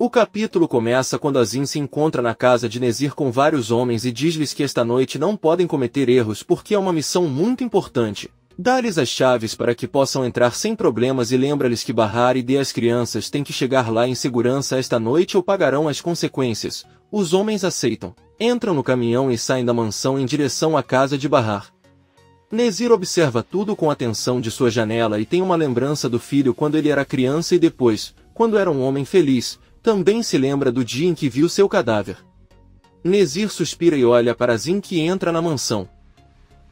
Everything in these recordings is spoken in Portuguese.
O capítulo começa quando Azim se encontra na casa de Nezir com vários homens e diz-lhes que esta noite não podem cometer erros porque é uma missão muito importante. Dá-lhes as chaves para que possam entrar sem problemas e lembra-lhes que Bahar e as crianças têm que chegar lá em segurança esta noite ou pagarão as consequências. Os homens aceitam. Entram no caminhão e saem da mansão em direção à casa de Bahar. Nezir observa tudo com atenção de sua janela e tem uma lembrança do filho quando ele era criança e depois, quando era um homem feliz, também se lembra do dia em que viu seu cadáver. Nezir suspira e olha para Azim que entra na mansão.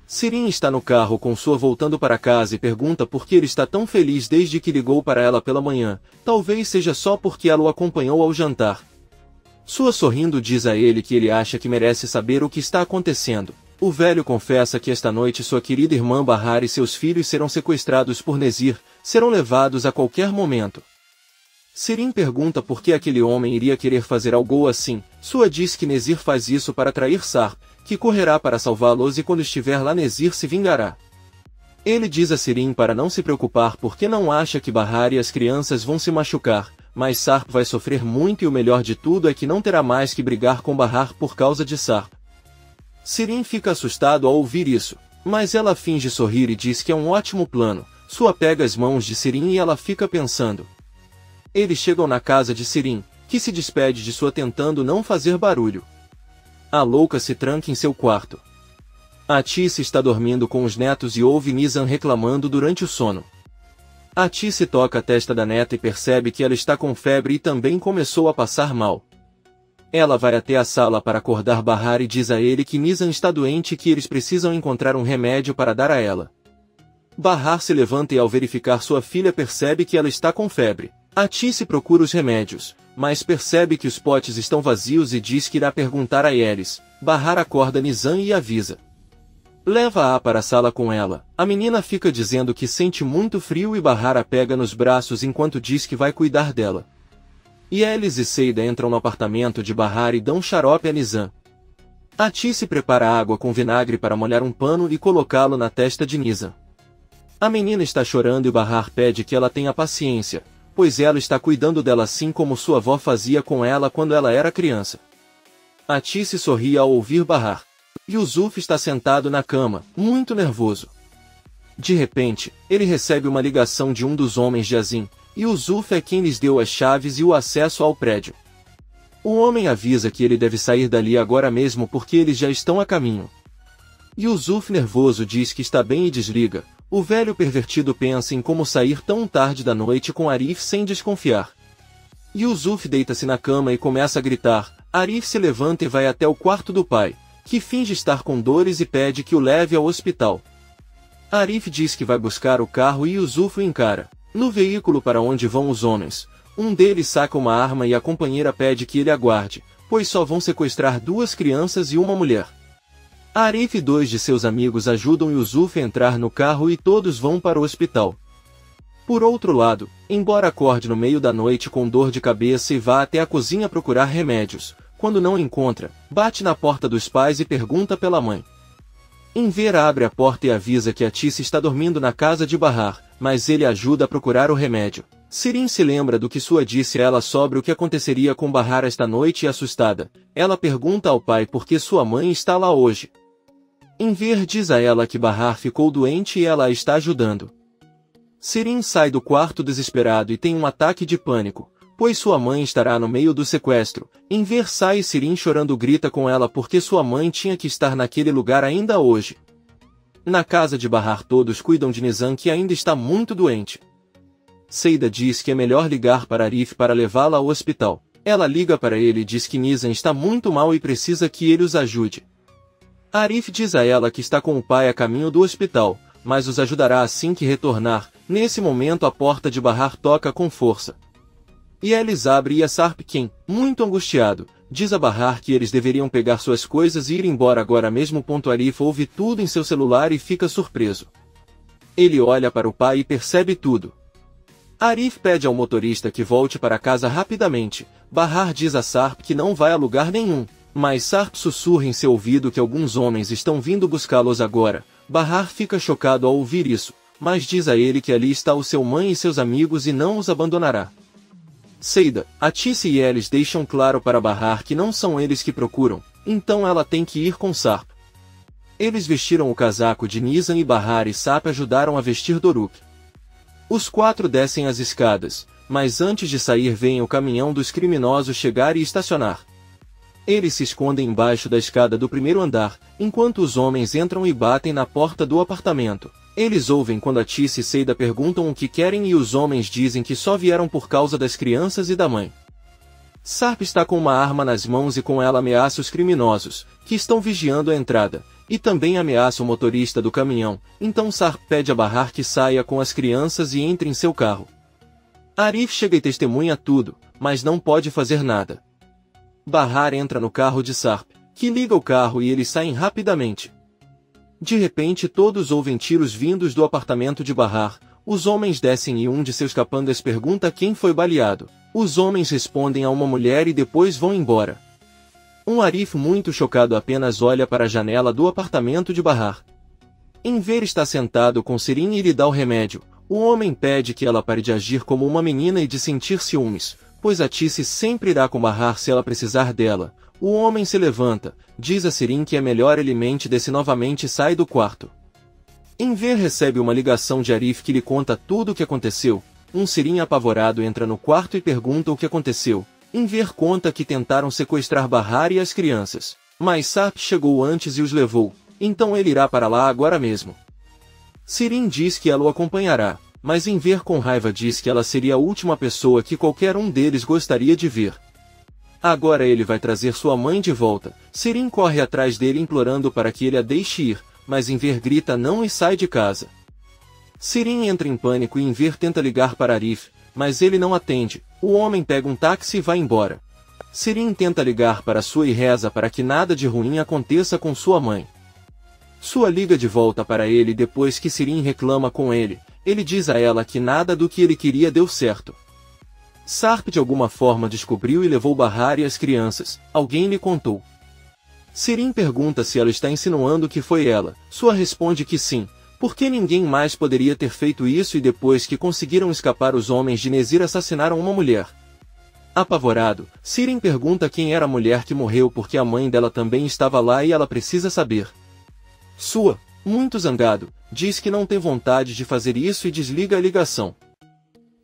Sirin está no carro com sua voltando para casa e pergunta por que ele está tão feliz desde que ligou para ela pela manhã, talvez seja só porque ela o acompanhou ao jantar. Sua sorrindo diz a ele que ele acha que merece saber o que está acontecendo. O velho confessa que esta noite sua querida irmã Bahar e seus filhos serão sequestrados por Nezir, serão levados a qualquer momento. Sirin pergunta por que aquele homem iria querer fazer algo assim. Sua diz que Nezir faz isso para atrair Sarp, que correrá para salvá-los e quando estiver lá Nezir se vingará. Ele diz a Sirin para não se preocupar porque não acha que Bahar e as crianças vão se machucar, mas Sarp vai sofrer muito e o melhor de tudo é que não terá mais que brigar com Bahar por causa de Sarp. Sirin fica assustado ao ouvir isso, mas ela finge sorrir e diz que é um ótimo plano. Sua pega as mãos de Sirin e ela fica pensando. Eles chegam na casa de Sirin, que se despede de sua tentando não fazer barulho. A louca se tranca em seu quarto. Atice está dormindo com os netos e ouve Nizam reclamando durante o sono. Atice toca a testa da neta e percebe que ela está com febre e também começou a passar mal. Ela vai até a sala para acordar Bahar e diz a ele que Nizam está doente e que eles precisam encontrar um remédio para dar a ela. Bahar se levanta e ao verificar sua filha percebe que ela está com febre. Atice procura os remédios, mas percebe que os potes estão vazios e diz que irá perguntar a Yeris. Bahar acorda Nizam e avisa. Leva-a para a sala com ela. A menina fica dizendo que sente muito frio e Bahar a pega nos braços enquanto diz que vai cuidar dela. Yelis e Seida entram no apartamento de Bahar e dão xarope a Nizam. Atice prepara água com vinagre para molhar um pano e colocá-lo na testa de Nizam. A menina está chorando e Bahar pede que ela tenha paciência, pois ela está cuidando dela assim como sua avó fazia com ela quando ela era criança. Atice sorri ao ouvir Bahar. Yusuf está sentado na cama, muito nervoso. De repente, ele recebe uma ligação de um dos homens de Azim, e Yusuf é quem lhes deu as chaves e o acesso ao prédio. O homem avisa que ele deve sair dali agora mesmo porque eles já estão a caminho. Yusuf nervoso diz que está bem e desliga. O velho pervertido pensa em como sair tão tarde da noite com Arif sem desconfiar. Yusuf deita-se na cama e começa a gritar. Arif se levanta e vai até o quarto do pai, que finge estar com dores e pede que o leve ao hospital. Arif diz que vai buscar o carro e Yusuf o encara. No veículo para onde vão os homens, um deles saca uma arma e a companheira pede que ele aguarde, pois só vão sequestrar 2 crianças e uma mulher. Arif e 2 de seus amigos ajudam Yusuf a entrar no carro e todos vão para o hospital. Por outro lado, embora acorde no meio da noite com dor de cabeça e vá até a cozinha procurar remédios, quando não encontra, bate na porta dos pais e pergunta pela mãe. Enver abre a porta e avisa que Atice está dormindo na casa de Bahar, mas ele ajuda a procurar o remédio. Sirin se lembra do que sua disse a ela sobre o que aconteceria com Bahar esta noite e assustada, ela pergunta ao pai por que sua mãe está lá hoje. Enver diz a ela que Bahar ficou doente e ela a está ajudando. Sirin sai do quarto desesperado e tem um ataque de pânico, pois sua mãe estará no meio do sequestro. Enver sai e Sirin chorando grita com ela porque sua mãe tinha que estar naquele lugar ainda hoje. Na casa de Bahar todos cuidam de Nizam que ainda está muito doente. Seida diz que é melhor ligar para Arif para levá-la ao hospital. Ela liga para ele e diz que Nizam está muito mal e precisa que ele os ajude. Arif diz a ela que está com o pai a caminho do hospital, mas os ajudará assim que retornar. Nesse momento a porta de Bahar toca com força. Yelis abre e é Sarp quem, muito angustiado, diz a Bahar que eles deveriam pegar suas coisas e ir embora agora mesmo. Arif ouve tudo em seu celular e fica surpreso. Ele olha para o pai e percebe tudo. Arif pede ao motorista que volte para casa rapidamente. Bahar diz a Sarp que não vai a lugar nenhum, mas Sarp sussurra em seu ouvido que alguns homens estão vindo buscá-los agora. Bahar fica chocado ao ouvir isso, mas diz a ele que ali está o seu mãe e seus amigos e não os abandonará. Seida, Atice e Elis deixam claro para Bahar que não são eles que procuram, então ela tem que ir com Sarp. Eles vestiram o casaco de Nizam e Bahar e Sarp ajudaram a vestir Doruk. Os 4 descem as escadas, mas antes de sair veem o caminhão dos criminosos chegar e estacionar. Eles se escondem embaixo da escada do primeiro andar, enquanto os homens entram e batem na porta do apartamento. Eles ouvem quando Atice e Seida perguntam o que querem e os homens dizem que só vieram por causa das crianças e da mãe. Sarp está com uma arma nas mãos e com ela ameaça os criminosos, que estão vigiando a entrada, e também ameaça o motorista do caminhão, então Sarp pede a Bahar que saia com as crianças e entre em seu carro. Arif chega e testemunha tudo, mas não pode fazer nada. Bahar entra no carro de Sarp, que liga o carro e eles saem rapidamente. De repente todos ouvem tiros vindos do apartamento de Bahar, os homens descem e um de seus capangas pergunta quem foi baleado. Os homens respondem a uma mulher e depois vão embora. Arif muito chocado apenas olha para a janela do apartamento de Bahar. Enver está sentado com Sirin e lhe dá o remédio. O homem pede que ela pare de agir como uma menina e de sentir ciúmes, pois Atice sempre irá com Bahar se ela precisar dela. O homem se levanta, diz a Sirin que é melhor ele mente desse novamente e sai do quarto. Enver recebe uma ligação de Arif que lhe conta tudo o que aconteceu. Sirin apavorado entra no quarto e pergunta o que aconteceu. Enver conta que tentaram sequestrar Bahar e as crianças, mas Sarp chegou antes e os levou, então ele irá para lá agora mesmo. Sirin diz que ela o acompanhará, mas Enver com raiva diz que ela seria a última pessoa que qualquer um deles gostaria de ver. Agora ele vai trazer sua mãe de volta. Sirin corre atrás dele implorando para que ele a deixe ir, mas Enver grita não e sai de casa. Sirin entra em pânico e Enver tenta ligar para Arif, mas ele não atende. O homem pega um táxi e vai embora. Sirin tenta ligar para sua e reza para que nada de ruim aconteça com sua mãe. Sua liga de volta para ele depois que Sirin reclama com ele. Ele diz a ela que nada do que ele queria deu certo. Sarp de alguma forma descobriu e levou Bahar e as crianças. Alguém lhe contou. Sirin pergunta se ela está insinuando que foi ela. Sua responde que sim, porque ninguém mais poderia ter feito isso e depois que conseguiram escapar os homens de Nezir assassinaram uma mulher. Apavorado, Sirin pergunta quem era a mulher que morreu porque a mãe dela também estava lá e ela precisa saber. Muito zangado, diz que não tem vontade de fazer isso e desliga a ligação.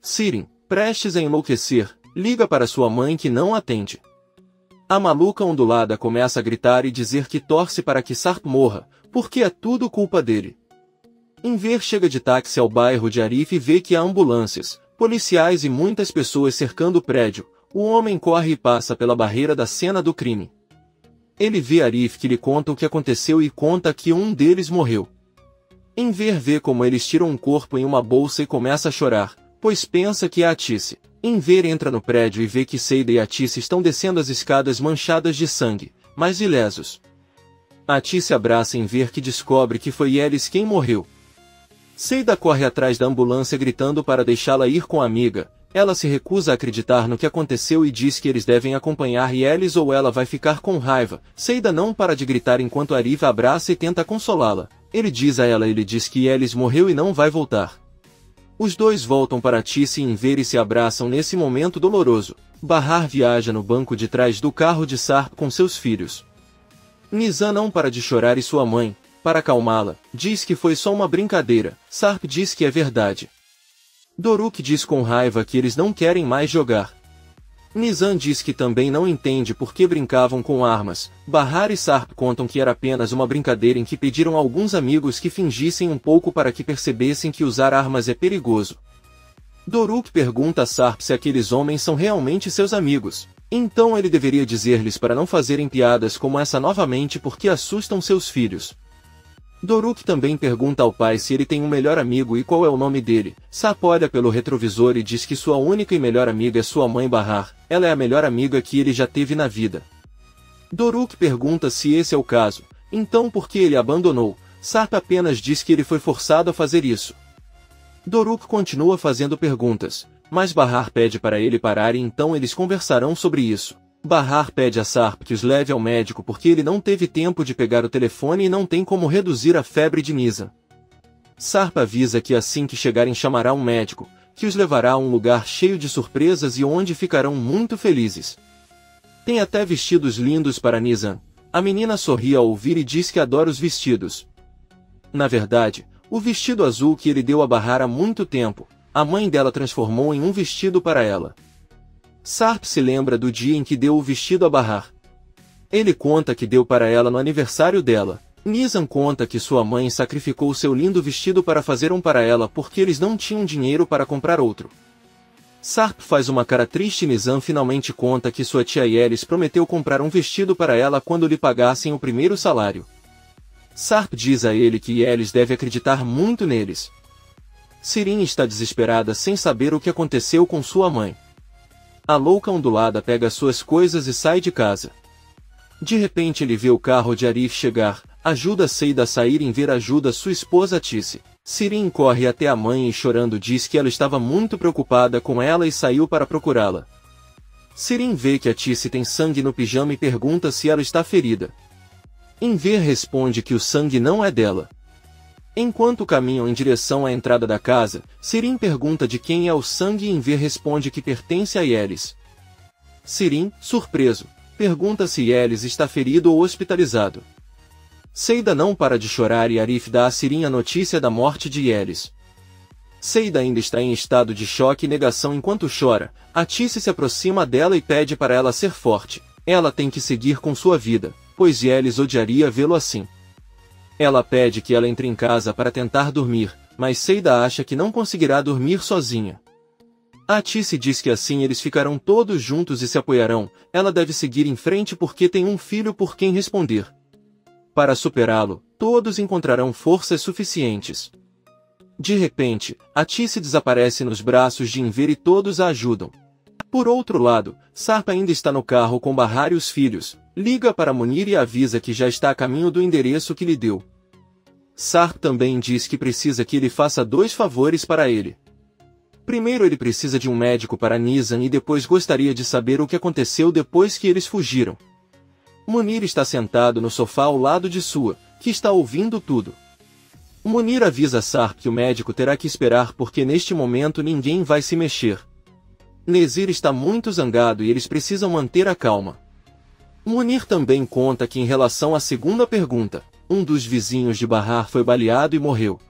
Sirin, prestes a enlouquecer, liga para sua mãe que não atende. A maluca ondulada começa a gritar e dizer que torce para que Sarp morra, porque é tudo culpa dele. Enver chega de táxi ao bairro de Arif e vê que há ambulâncias, policiais e muitas pessoas cercando o prédio. O homem corre e passa pela barreira da cena do crime. Ele vê Arif que lhe conta o que aconteceu e conta que um deles morreu. Enver vê como eles tiram um corpo em uma bolsa e começa a chorar, pois pensa que é Atice. Enver entra no prédio e vê que Seida e Atice estão descendo as escadas manchadas de sangue, mas ilesos. Atice abraça Enver que descobre que foi Elis quem morreu. Seida corre atrás da ambulância gritando para deixá-la ir com a amiga. Ela se recusa a acreditar no que aconteceu e diz que eles devem acompanhar Elis ou ela vai ficar com raiva. Seida não para de gritar enquanto Arif a abraça e tenta consolá-la. Ele diz que Elis morreu e não vai voltar. Os dois voltam para Atice e Enver e se abraçam nesse momento doloroso. Bahar viaja no banco de trás do carro de Sarp com seus filhos. Nizam não para de chorar e sua mãe, para acalmá-la, diz que foi só uma brincadeira. Sarp diz que é verdade. Doruk diz com raiva que eles não querem mais jogar. Nizam diz que também não entende por que brincavam com armas. Bahar e Sarp contam que era apenas uma brincadeira em que pediram a alguns amigos que fingissem um pouco para que percebessem que usar armas é perigoso. Doruk pergunta a Sarp se aqueles homens são realmente seus amigos. Então ele deveria dizer-lhes para não fazerem piadas como essa novamente porque assustam seus filhos. Doruk também pergunta ao pai se ele tem um melhor amigo e qual é o nome dele. Sarp olha pelo retrovisor e diz que sua única e melhor amiga é sua mãe Bahar. Ela é a melhor amiga que ele já teve na vida. Doruk pergunta se esse é o caso. Então por que ele a abandonou? Sarp apenas diz que ele foi forçado a fazer isso. Doruk continua fazendo perguntas, mas Bahar pede para ele parar e então eles conversarão sobre isso. Bahar pede a Sarp que os leve ao médico porque ele não teve tempo de pegar o telefone e não tem como reduzir a febre de Nizam. Sarp avisa que assim que chegarem chamará um médico. que os levará a um lugar cheio de surpresas e onde ficarão muito felizes. Tem até vestidos lindos para Nizam. A menina sorri ao ouvir e diz que adora os vestidos. Na verdade, o vestido azul que ele deu a Bahar há muito tempo, a mãe dela transformou em um vestido para ela. Sarp se lembra do dia em que deu o vestido a Bahar. Ele conta que deu para ela no aniversário dela. Nizam conta que sua mãe sacrificou seu lindo vestido para fazer um para ela porque eles não tinham dinheiro para comprar outro. Sarp faz uma cara triste e Nizam finalmente conta que sua tia Yelis prometeu comprar um vestido para ela quando lhe pagassem o primeiro salário. Sarp diz a ele que Yelis deve acreditar muito neles. Sirin está desesperada sem saber o que aconteceu com sua mãe. A louca ondulada pega suas coisas e sai de casa. De repente ele vê o carro de Arif chegar, ajuda Seida a sair e ver ajuda sua esposa Tisse. Sirin corre até a mãe e chorando diz que ela estava muito preocupada com ela e saiu para procurá-la. Sirin vê que a Tisse tem sangue no pijama e pergunta se ela está ferida. Enver responde que o sangue não é dela. Enquanto caminham em direção à entrada da casa, Sirin pergunta de quem é o sangue e Enver responde que pertence a Yelis. Sirin, surpreso, pergunta se Yelis está ferido ou hospitalizado. Seida não para de chorar e Arif dá a Sirin a notícia da morte de Yelis. Seida ainda está em estado de choque e negação enquanto chora. A Tisse se aproxima dela e pede para ela ser forte. Ela tem que seguir com sua vida, pois Yelis odiaria vê-lo assim. Ela pede que ela entre em casa para tentar dormir, mas Seida acha que não conseguirá dormir sozinha. A Tisse diz que assim eles ficarão todos juntos e se apoiarão. Ela deve seguir em frente porque tem um filho por quem responder. Para superá-lo, todos encontrarão forças suficientes. De repente, a Tisse desaparece nos braços de Enver e todos a ajudam. Por outro lado, Sarp ainda está no carro com Bahar e os filhos. Liga para Munir e avisa que já está a caminho do endereço que lhe deu. Sarp também diz que precisa que ele faça 2 favores para ele. Primeiro ele precisa de um médico para Nizam e depois gostaria de saber o que aconteceu depois que eles fugiram. Munir está sentado no sofá ao lado de Sua, que está ouvindo tudo. Munir avisa Sarp que o médico terá que esperar porque neste momento ninguém vai se mexer. Nezir está muito zangado e eles precisam manter a calma. Munir também conta que em relação à segunda pergunta, um dos vizinhos de Bahar foi baleado e morreu.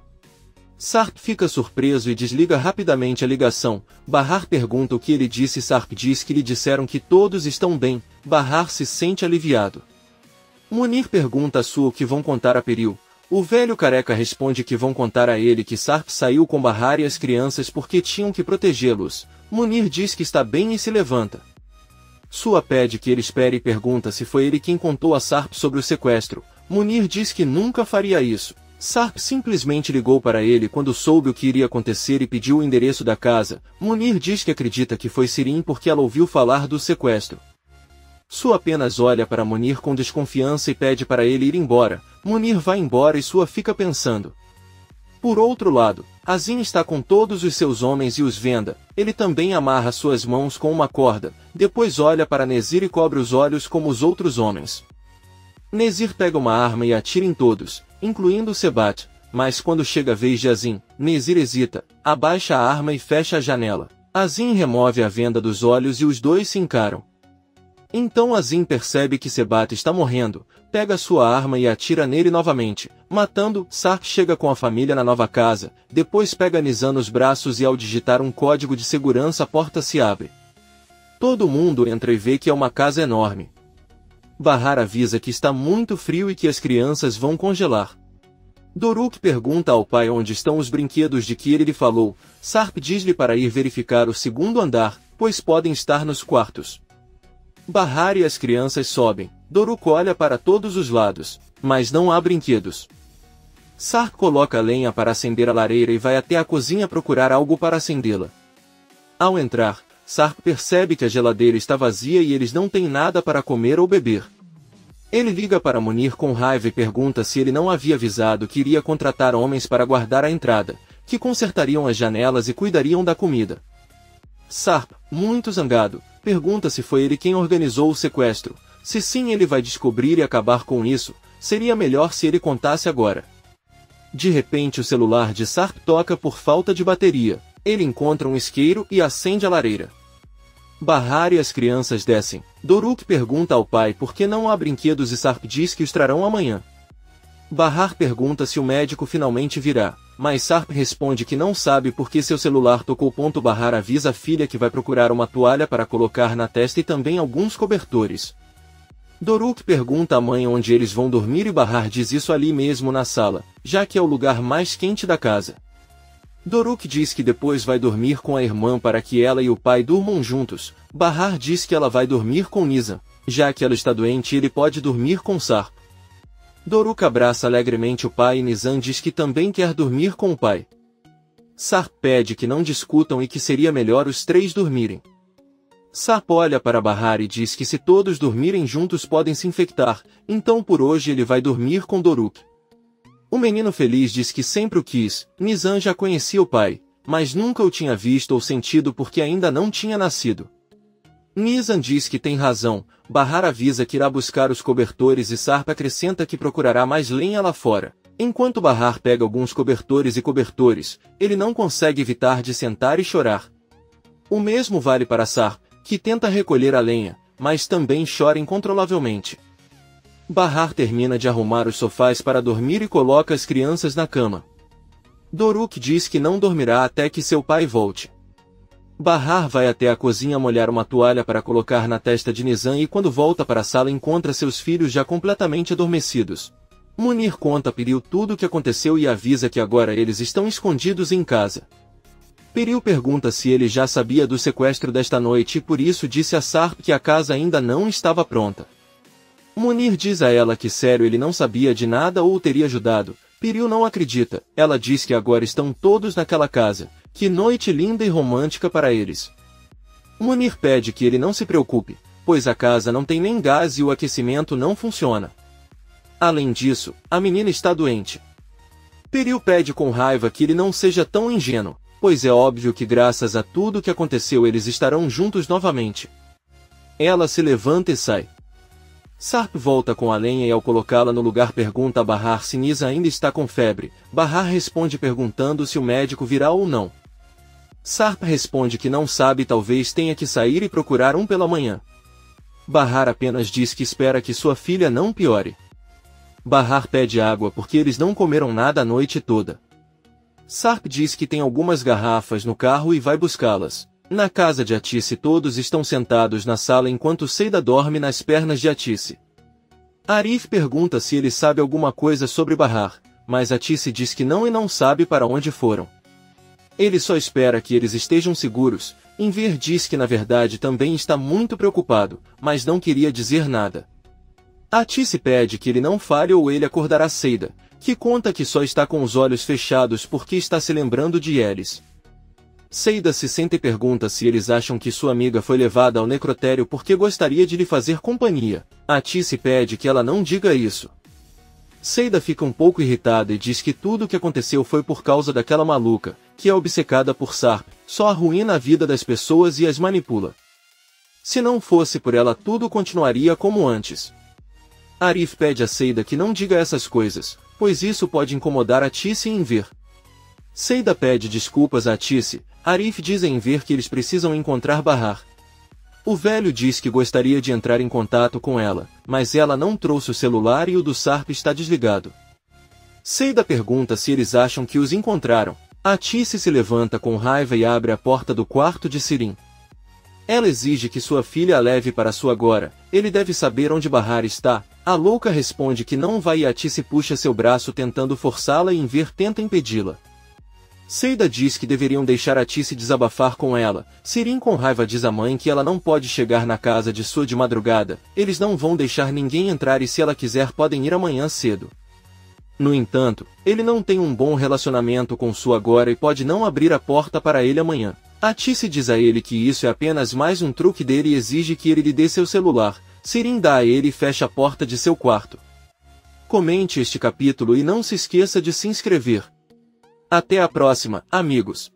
Sarp fica surpreso e desliga rapidamente a ligação. Bahar pergunta o que ele disse e Sarp diz que lhe disseram que todos estão bem. Bahar se sente aliviado. Munir pergunta a Sua o que vão contar a Peril. O velho careca responde que vão contar a ele que Sarp saiu com Bahar e as crianças porque tinham que protegê-los. Munir diz que está bem e se levanta. Sua pede que ele espere e pergunta se foi ele quem contou a Sarp sobre o sequestro. Munir diz que nunca faria isso. Sarp simplesmente ligou para ele quando soube o que iria acontecer e pediu o endereço da casa. Munir diz que acredita que foi Sirin porque ela ouviu falar do sequestro. Sua apenas olha para Munir com desconfiança e pede para ele ir embora. Munir vai embora e Sua fica pensando. Por outro lado, Azim está com todos os seus homens e os venda. Ele também amarra suas mãos com uma corda. Depois olha para Nezir e cobre os olhos como os outros homens. Nezir pega uma arma e atira em todos, incluindo Sebat, mas quando chega a vez de Azim, Nezir hesita, abaixa a arma e fecha a janela. Azim remove a venda dos olhos e os dois se encaram. Então Azim percebe que Sebat está morrendo, pega sua arma e atira nele novamente, matando. Sarp chega com a família na nova casa, depois pega Nizam nos braços e ao digitar um código de segurança a porta se abre. Todo mundo entra e vê que é uma casa enorme. Bahar avisa que está muito frio e que as crianças vão congelar. Doruk pergunta ao pai onde estão os brinquedos de que ele lhe falou. Sarp diz-lhe para ir verificar o segundo andar, pois podem estar nos quartos. Bahar e as crianças sobem. Doruk olha para todos os lados, mas não há brinquedos. Sarp coloca lenha para acender a lareira e vai até a cozinha procurar algo para acendê-la. Ao entrar, Sarp percebe que a geladeira está vazia e eles não têm nada para comer ou beber. Ele liga para Munir com raiva e pergunta se ele não havia avisado que iria contratar homens para guardar a entrada, que consertariam as janelas e cuidariam da comida. Sarp, muito zangado, pergunta se foi ele quem organizou o sequestro. Se sim, ele vai descobrir e acabar com isso. Seria melhor se ele contasse agora. De repente o celular de Sarp toca por falta de bateria. Ele encontra um isqueiro e acende a lareira. Bahar e as crianças descem. Doruk pergunta ao pai por que não há brinquedos e Sarp diz que os trarão amanhã. Bahar pergunta se o médico finalmente virá, mas Sarp responde que não sabe porque seu celular tocou. Bahar avisa a filha que vai procurar uma toalha para colocar na testa e também alguns cobertores. Doruk pergunta à mãe onde eles vão dormir e Bahar diz isso ali mesmo na sala, já que é o lugar mais quente da casa. Doruk diz que depois vai dormir com a irmã para que ela e o pai durmam juntos. Bahar diz que ela vai dormir com Nizam, já que ela está doente e ele pode dormir com Sarp. Doruk abraça alegremente o pai e Nizam diz que também quer dormir com o pai. Sarp pede que não discutam e que seria melhor os três dormirem. Sarp olha para Bahar e diz que se todos dormirem juntos podem se infectar, então por hoje ele vai dormir com Doruk. O menino feliz diz que sempre o quis. Nizam já conhecia o pai, mas nunca o tinha visto ou sentido porque ainda não tinha nascido. Nizam diz que tem razão. Bahar avisa que irá buscar os cobertores e Sarp acrescenta que procurará mais lenha lá fora. Enquanto Bahar pega alguns cobertores, ele não consegue evitar de sentar e chorar. O mesmo vale para Sarp, que tenta recolher a lenha, mas também chora incontrolavelmente. Bahar termina de arrumar os sofás para dormir e coloca as crianças na cama. Doruk diz que não dormirá até que seu pai volte. Bahar vai até a cozinha molhar uma toalha para colocar na testa de Nizam e quando volta para a sala encontra seus filhos já completamente adormecidos. Munir conta a Piril tudo o que aconteceu e avisa que agora eles estão escondidos em casa. Piril pergunta se ele já sabia do sequestro desta noite e por isso disse a Sarp que a casa ainda não estava pronta. Munir diz a ela que sério ele não sabia de nada ou teria ajudado. Piril não acredita. Ela diz que agora estão todos naquela casa. Que noite linda e romântica para eles. Munir pede que ele não se preocupe, pois a casa não tem nem gás e o aquecimento não funciona. Além disso, a menina está doente. Piril pede com raiva que ele não seja tão ingênuo, pois é óbvio que graças a tudo o que aconteceu eles estarão juntos novamente. Ela se levanta e sai. Sarp volta com a lenha e ao colocá-la no lugar pergunta a Bahar se Nizam ainda está com febre. Bahar responde perguntando se o médico virá ou não. Sarp responde que não sabe e talvez tenha que sair e procurar um pela manhã. Bahar apenas diz que espera que sua filha não piore. Bahar pede água porque eles não comeram nada a noite toda. Sarp diz que tem algumas garrafas no carro e vai buscá-las. Na casa de Atice todos estão sentados na sala enquanto Seida dorme nas pernas de Atice. Arif pergunta se ele sabe alguma coisa sobre Bahar, mas Atice diz que não e não sabe para onde foram. Ele só espera que eles estejam seguros. Enver diz que na verdade também está muito preocupado, mas não queria dizer nada. Atice pede que ele não fale ou ele acordará Seida, que conta que só está com os olhos fechados porque está se lembrando de Elis. Seida se senta e pergunta se eles acham que sua amiga foi levada ao necrotério porque gostaria de lhe fazer companhia. Atice pede que ela não diga isso. Seida fica um pouco irritada e diz que tudo o que aconteceu foi por causa daquela maluca, que é obcecada por Sarp, só arruína a vida das pessoas e as manipula. Se não fosse por ela tudo continuaria como antes. Arif pede a Seida que não diga essas coisas, pois isso pode incomodar Atice e Enver. Seida pede desculpas a Atice. Arif diz a Enver que eles precisam encontrar Bahar. O velho diz que gostaria de entrar em contato com ela, mas ela não trouxe o celular e o do Sarp está desligado. Seida pergunta se eles acham que os encontraram. Atice se levanta com raiva e abre a porta do quarto de Sirin. Ela exige que sua filha a leve para sua agora. Ele deve saber onde Bahar está. A louca responde que não vai e Atice puxa seu braço tentando forçá-la e Enver tenta impedi-la. Seida diz que deveriam deixar Atice desabafar com ela. Sirin com raiva diz à mãe que ela não pode chegar na casa de sua de madrugada. Eles não vão deixar ninguém entrar e se ela quiser podem ir amanhã cedo. No entanto, ele não tem um bom relacionamento com sua agora e pode não abrir a porta para ele amanhã. Atice diz a ele que isso é apenas mais um truque dele e exige que ele lhe dê seu celular. Sirin dá a ele e fecha a porta de seu quarto. Comente este capítulo e não se esqueça de se inscrever. Até a próxima, amigos!